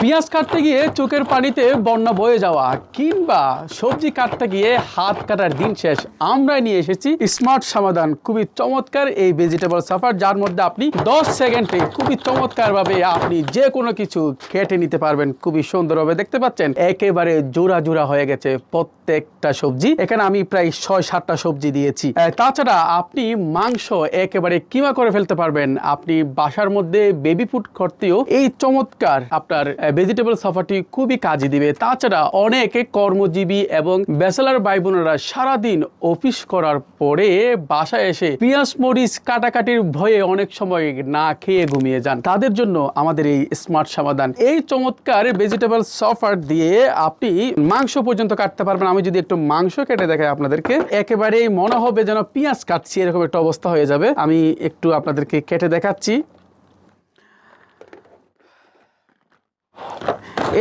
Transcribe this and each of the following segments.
পেঁয়াজ কাটতে গিয়ে চোখের পানিতে বন্যা বয়ে যাওয়া কিংবা সবজি কাটতে গিয়ে হাত কাটার দিন শেষ, আমরা নিয়ে এসেছি স্মার্ট সমাধান। খুবই চমৎকার এই ভেজিটেবল সাফার, যার মধ্যে আপনি 10 সেকেন্ডে খুবই চমৎকারভাবে আপনি যে কোনো কিছু কেটে নিতে পারবেন। খুবই সুন্দরভাবে দেখতে পাচ্ছেন একেবারে জোড়া জোড়া হয়ে গেছে প্রত্যেকটা সবজি। এখানে আমি প্রায় 6-7টা সবজি দিয়েছি। তাছাড়া আপনি মাংস একেবারে কিমা করে ফেলতে পারবেন। আপনি বাসার মধ্যে বেবি ফুড করতেও এই চমৎকার আপনার ভেজিটেবল সাফারটি খুবই কাজে দিবে। তাছাড়া অনেকে কর্মজীবী এবং ব্যাচেলার ভাই বোনেরা সারাদিন অফিস করার পরে বাসায় এসে পেঁয়াজ মরিচ কাটাকাটির ভয়ে অনেক সময় না খেয়ে ঘুমিয়ে যান। তাদের জন্য আমাদের এই স্মার্ট সমাধান। এই চমৎকার ভেজিটেবল সাফার দিয়ে আপনি মাংস পর্যন্ত কাটতে পারবেন। আমি যদি একটু মাংস কেটে দেখাই আপনাদেরকে, একেবারেই মনে হবে যেন পেঁয়াজ কাটছি, এরকম একটা অবস্থা হয়ে যাবে। আমি একটু আপনাদেরকে কেটে দেখাচ্ছি।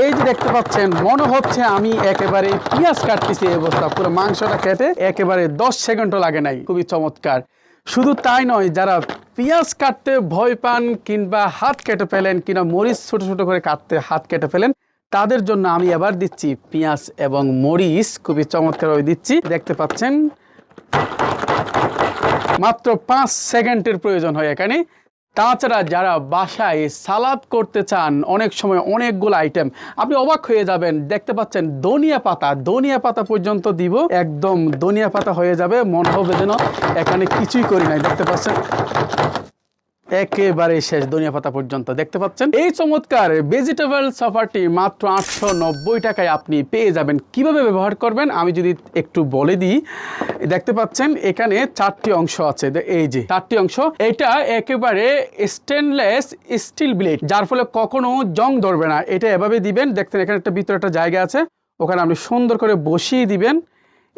এই যে দেখতে পাচ্ছেন, মনে হচ্ছে আমি একেবারে পেঁয়াজ কাটতেছি। এই অবস্থা পুরো মাংসটা কেটে একেবারে 10 সেকেন্ডও লাগে নাই। খুবই চমৎকার। শুধু তাই নয়, যারা পেঁয়াজ কাটতে ভয় পান কিংবা হাত কেটে ফেলেন কিংবা মরিচ ছোট ছোট করে কাটতে হাত কেটে ফেলেন, তাদের জন্য আমি এবার দিচ্ছি পেঁয়াজ এবং মরিচ খুবই চমৎকারভাবে দিচ্ছি। দেখতে পাচ্ছেন মাত্র 5 সেকেন্ডের প্রয়োজন হয় এখানে। তাছাড়া যারা বাসায় সালাদ করতে চান, অনেক সময় অনেকগুলো আইটেম, আপনি অবাক হয়ে যাবেন। দেখতে পাচ্ছেন ধনিয়া পাতা পর্যন্ত দিব, একদম ধনিয়া পাতা হয়ে যাবে, মনে হবে যেন এখানে কিছুই করি নাই। দেখতে পাচ্ছেন একেবারে শেষ, ধনিয়া পাতা পর্যন্ত। দেখতে পাচ্ছেন এই চমৎকার ভেজিটেবল সাফারটি মাত্র 890 টাকায় আপনি পেয়ে যাবেন। কিভাবে ব্যবহার করবেন আমি যদি একটু বলে দিই। দেখতে পাচ্ছেন এখানে 4টি অংশ আছে। এই যে 4টি অংশ, এটা একেবারে স্টেনলেস স্টিল ব্লেড, যার ফলে কখনো জং ধরবে না। এটা এভাবে দিবেন, দেখতেন এখানে একটা ভিতরে একটা জায়গা আছে, ওখানে আপনি সুন্দর করে বসিয়ে দিবেন।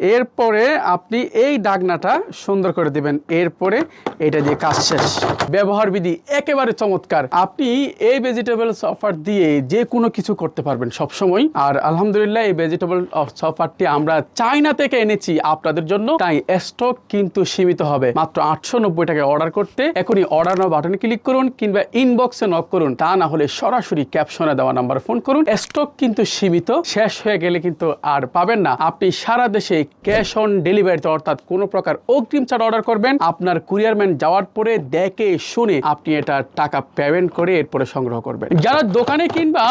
এরপরে আপনি এই ডাকনাটা সুন্দর করে দিবেন। এরপরে এটা দিয়ে কাজ শেষ। ব্যবহার বিধি একেবারে চমৎকার। আপনি এই ভেজিটেবল সাফার দিয়ে যে কোনো কিছু করতে পারবেন সবসময়। আর আলহামদুলিল্লাহ এই ভেজিটেবল সাফারটি আমরা চায়না থেকে এনেছি আপনাদের জন্য, তাই স্টক কিন্তু সীমিত হবে। মাত্র 890 টাকায় অর্ডার করতে এখনই অর্ডার নাও বাটনে ক্লিক করুন কিংবা ইনবক্সে নক করুন, তা না হলে সরাসরি ক্যাপশনে দেওয়া নাম্বার ফোন করুন। স্টক কিন্তু সীমিত, শেষ হয়ে গেলে কিন্তু আর পাবেন না। আপনি সারা দেশে ক্যাশ অন ডেলিভারিতে, অর্থাৎ কোনো প্রকার অগ্রিম ছাড়া অর্ডার করবেন। আপনার কুরিয়ারম্যান যাওয়ার পরে দেখে শুনে আপনি এটা টাকা পেমেন্ট করে এরপরে সংগ্রহ করবেন। যারা দোকানে কিংবা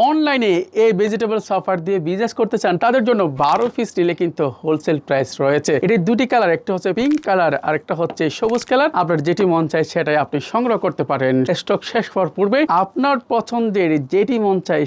অনলাইনে এই ভেজিটেবল সাফার দিয়ে বিজনেস করতে চান, তাদের জন্য 12 পিস নিলে কিন্তু হোলসেল প্রাইস রয়েছে। এটি দুটি কালার, একটা হচ্ছে পিঙ্ক কালার আর একটা হচ্ছে সবুজ কালার। আপনার যেটি মন চায় সেটাই আপনি সংগ্রহ করতে পারেন। স্টক শেষ হওয়ার পূর্বে আপনার পছন্দের যেটি মন চায়